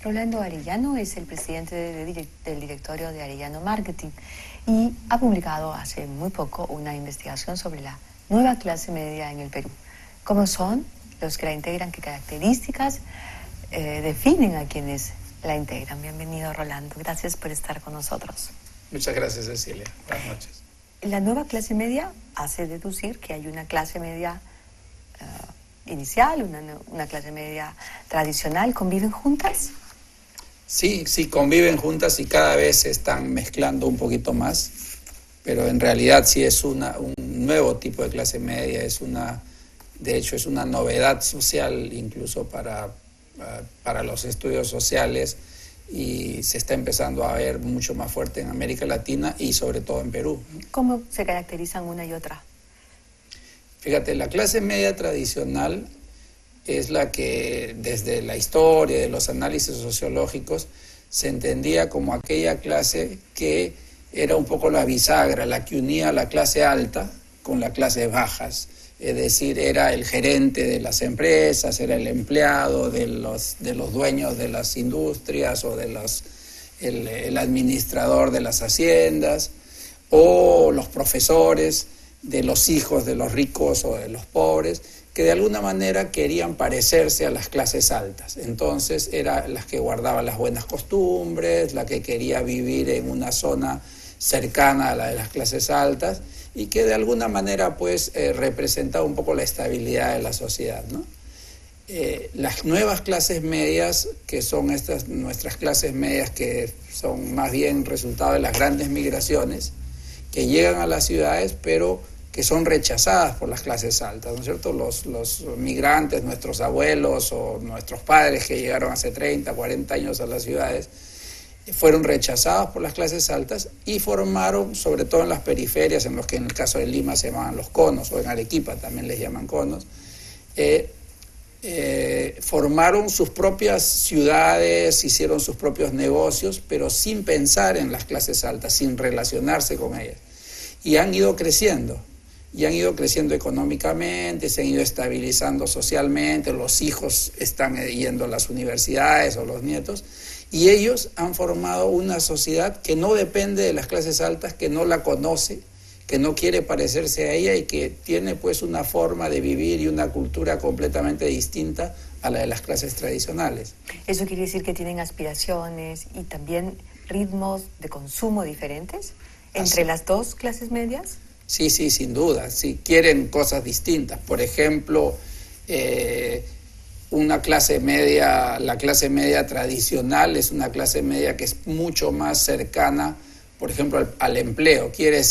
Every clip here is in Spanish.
Rolando Arellano es el presidente del directorio de Arellano Marketing y ha publicado hace muy poco una investigación sobre la nueva clase media en el Perú. ¿Cómo son los que la integran? ¿Qué características definen a quienes la integran? Bienvenido, Rolando. Gracias por estar con nosotros. Muchas gracias, Cecilia. Buenas noches. La nueva clase media hace deducir que hay una clase media inicial, una clase media tradicional. ¿Conviven juntas? Sí, conviven juntas y cada vez se están mezclando un poquito más, pero en realidad sí es un nuevo tipo de clase media, de hecho es una novedad social incluso para los estudios sociales, y se está empezando a ver mucho más fuerte en América Latina y sobre todo en Perú. ¿Cómo se caracterizan una y otra? Fíjate, la clase media tradicional es la que desde la historia, de los análisis sociológicos, se entendía como aquella clase que era un poco la bisagra, la que unía a la clase alta con las clases bajas. Es decir, era el gerente de las empresas, era el empleado de los dueños de las industrias o el administrador de las haciendas, o los profesores de los hijos de los ricos o de los pobres, que de alguna manera querían parecerse a las clases altas. Entonces eran las que guardaban las buenas costumbres, la que quería vivir en una zona cercana a la de las clases altas y que de alguna manera pues representaba un poco la estabilidad de la sociedad, ¿no? Las nuevas clases medias, que son nuestras clases medias, que son más bien resultado de las grandes migraciones, que llegan a las ciudades, pero que son rechazadas por las clases altas, ¿no es cierto? Los migrantes, nuestros abuelos o nuestros padres que llegaron hace 30, 40 años a las ciudades, fueron rechazados por las clases altas y formaron, sobre todo en las periferias, en los que en el caso de Lima se llamaban los conos, o en Arequipa también les llaman conos, formaron sus propias ciudades, hicieron sus propios negocios, pero sin pensar en las clases altas, sin relacionarse con ellas. Y han ido creciendo económicamente, se han ido estabilizando socialmente, los hijos están yendo a las universidades o los nietos, y ellos han formado una sociedad que no depende de las clases altas, que no la conoce, que no quiere parecerse a ella y que tiene pues una forma de vivir y una cultura completamente distinta a la de las clases tradicionales. ¿Eso quiere decir que tienen aspiraciones y también ritmos de consumo diferentes entre las dos clases medias? Sí, sin duda, sí, quieren cosas distintas. Por ejemplo, la clase media tradicional es una clase media que es mucho más cercana, por ejemplo, al empleo. Quiere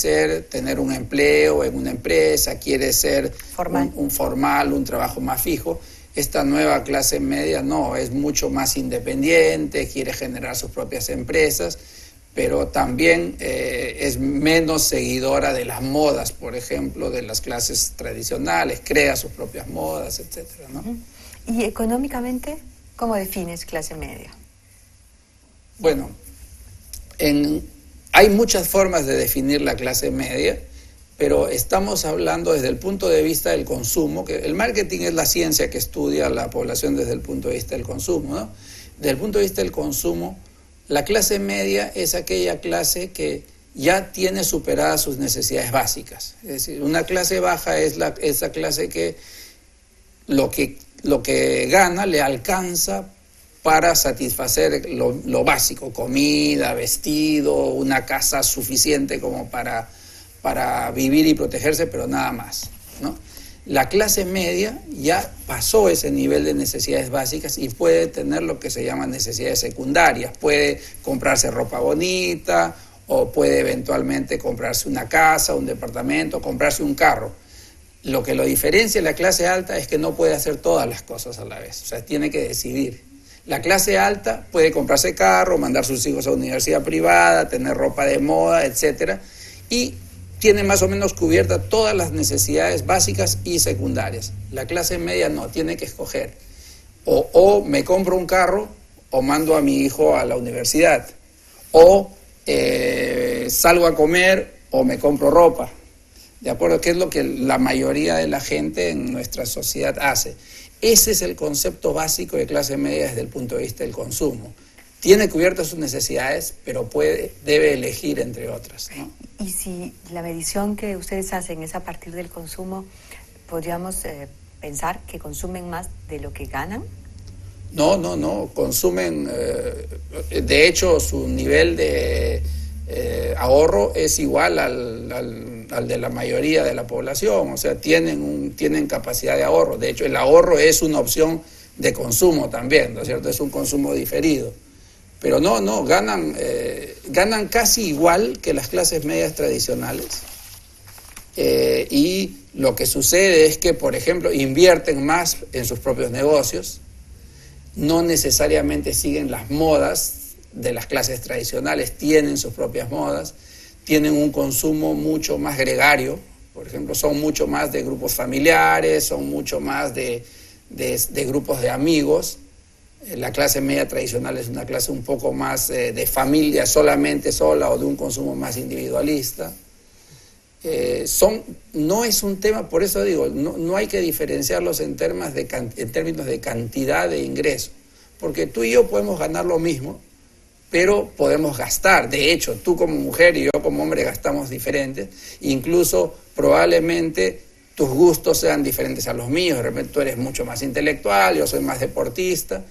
tener un empleo en una empresa, quiere ser formal, un trabajo más fijo. Esta nueva clase media no, es mucho más independiente, quiere generar sus propias empresas, pero también es menos seguidora de las modas, por ejemplo, de las clases tradicionales, crea sus propias modas, etcétera, ¿no? ¿Y económicamente cómo defines clase media? Bueno, hay muchas formas de definir la clase media, pero estamos hablando desde el punto de vista del consumo, que el marketing es la ciencia que estudia la población desde el punto de vista del consumo, ¿no? Desde el punto de vista del consumo, la clase media es aquella clase que ya tiene superadas sus necesidades básicas. Es decir, una clase baja es esa clase que lo que gana le alcanza para satisfacer lo básico, comida, vestido, una casa suficiente como para vivir y protegerse, pero nada más, ¿no? La clase media ya pasó ese nivel de necesidades básicas y puede tener lo que se llaman necesidades secundarias. Puede comprarse ropa bonita o puede eventualmente comprarse una casa, un departamento, comprarse un carro. Lo que lo diferencia de la clase alta es que no puede hacer todas las cosas a la vez, o sea, tiene que decidir. La clase alta puede comprarse carro, mandar sus hijos a universidad privada, tener ropa de moda, etcétera, y tiene más o menos cubiertas todas las necesidades básicas y secundarias. La clase media no, tiene que escoger. O me compro un carro o mando a mi hijo a la universidad. O salgo a comer o me compro ropa. ¿De acuerdo? Que es lo que la mayoría de la gente en nuestra sociedad hace. Ese es el concepto básico de clase media desde el punto de vista del consumo. Tiene cubiertas sus necesidades, pero debe elegir entre otras, ¿no? Y si la medición que ustedes hacen es a partir del consumo, ¿podríamos pensar que consumen más de lo que ganan? No, consumen, de hecho su nivel de ahorro es igual al de la mayoría de la población, o sea, tienen capacidad de ahorro. De hecho, el ahorro es una opción de consumo también, ¿no es cierto? Es un consumo diferido. Pero ganan casi igual que las clases medias tradicionales. Y lo que sucede es que, por ejemplo, invierten más en sus propios negocios, no necesariamente siguen las modas de las clases tradicionales, tienen sus propias modas, tienen un consumo mucho más gregario, por ejemplo, son mucho más de grupos familiares, son mucho más de grupos de amigos. La clase media tradicional es una clase un poco más de familia solamente sola o de un consumo más individualista. No es un tema, por eso digo, no hay que diferenciarlos en términos de cantidad de ingreso, porque tú y yo podemos ganar lo mismo, pero podemos gastar. De hecho, tú como mujer y yo como hombre gastamos diferentes, incluso probablemente tus gustos sean diferentes a los míos, de repente tú eres mucho más intelectual, yo soy más deportista,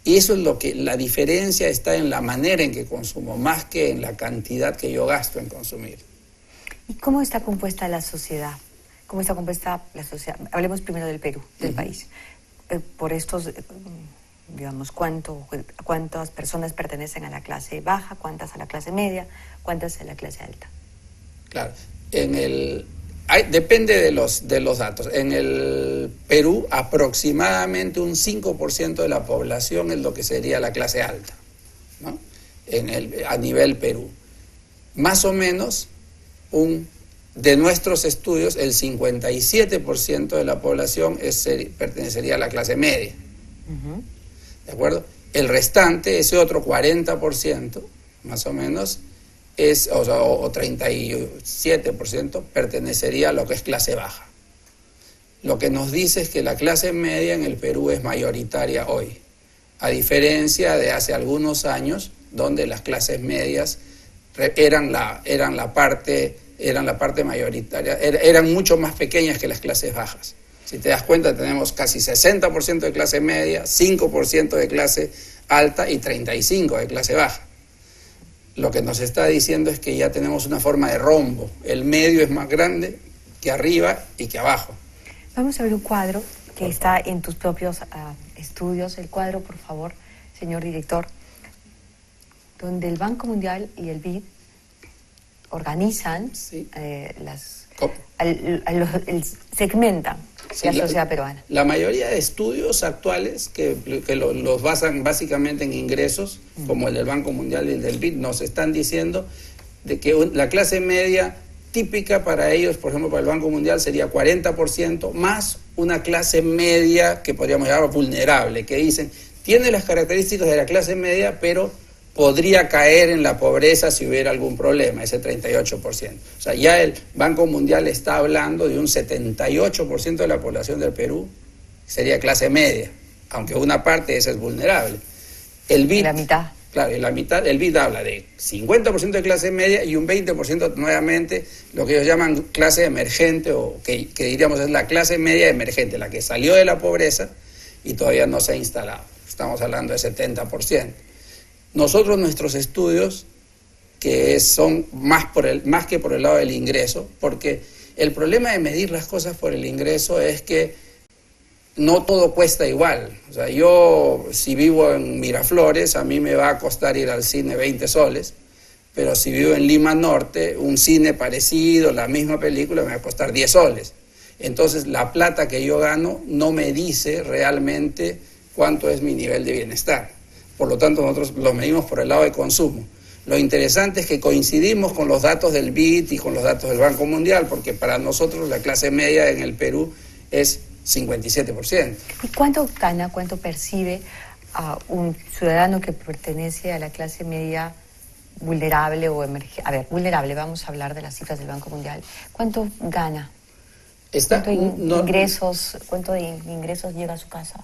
y eso es la diferencia está en la manera en que consumo, más que en la cantidad que yo gasto en consumir. ¿Y cómo está compuesta la sociedad? ¿Cómo está compuesta la sociedad? Hablemos primero del Perú, del país. Por estos, digamos, ¿cuántas personas pertenecen a la clase baja? ¿Cuántas a la clase media? ¿Cuántas a la clase alta? Claro, depende de los datos. En el Perú, aproximadamente un 5% de la población es lo que sería la clase alta, ¿no? A nivel Perú. Más o menos, de nuestros estudios, el 57% de la población pertenecería a la clase media. Uh-huh. ¿De acuerdo? El restante, ese otro 40%, más o menos, o 37%, pertenecería a lo que es clase baja. Lo que nos dice es que la clase media en el Perú es mayoritaria hoy, a diferencia de hace algunos años, donde las clases medias eran la parte mayoritaria, eran mucho más pequeñas que las clases bajas. Si te das cuenta, tenemos casi 60% de clase media, 5% de clase alta y 35% de clase baja. Lo que nos está diciendo es que ya tenemos una forma de rombo. El medio es más grande que arriba y que abajo. Vamos a ver un cuadro que está en tus propios estudios. El cuadro, por favor, señor director, donde el Banco Mundial y el BID organizan, sí, segmentan, sí, la sociedad peruana. La mayoría de estudios actuales que los basan básicamente en ingresos, como el del Banco Mundial y el del BID, nos están diciendo de que la clase media típica para ellos, por ejemplo, para el Banco Mundial, sería 40%, más una clase media que podríamos llamar vulnerable, que dicen, tiene las características de la clase media, pero podría caer en la pobreza si hubiera algún problema, ese 38%. O sea, ya el Banco Mundial está hablando de un 78% de la población del Perú sería clase media, aunque una parte de esa es vulnerable. El BID, la mitad. Claro, la mitad, el BID habla de 50% de clase media y un 20% nuevamente lo que ellos llaman clase emergente, o que diríamos es la clase media emergente, la que salió de la pobreza y todavía no se ha instalado. Estamos hablando de 70%. Nosotros, nuestros estudios, que son más que por el lado del ingreso, porque el problema de medir las cosas por el ingreso es que no todo cuesta igual. O sea, yo, si vivo en Miraflores, a mí me va a costar ir al cine 20 soles, pero si vivo en Lima Norte, un cine parecido, la misma película, me va a costar 10 soles. Entonces, la plata que yo gano no me dice realmente cuánto es mi nivel de bienestar. Por lo tanto, nosotros lo medimos por el lado de consumo. Lo interesante es que coincidimos con los datos del BID y con los datos del Banco Mundial, porque para nosotros la clase media en el Perú es 57%. ¿Y cuánto gana, cuánto percibe un ciudadano que pertenece a la clase media vulnerable o emergente? A ver, vulnerable, vamos a hablar de las cifras del Banco Mundial. ¿Cuánto gana? Está, ¿Cuánto no, ingresos, cuánto de ingresos llega a su casa?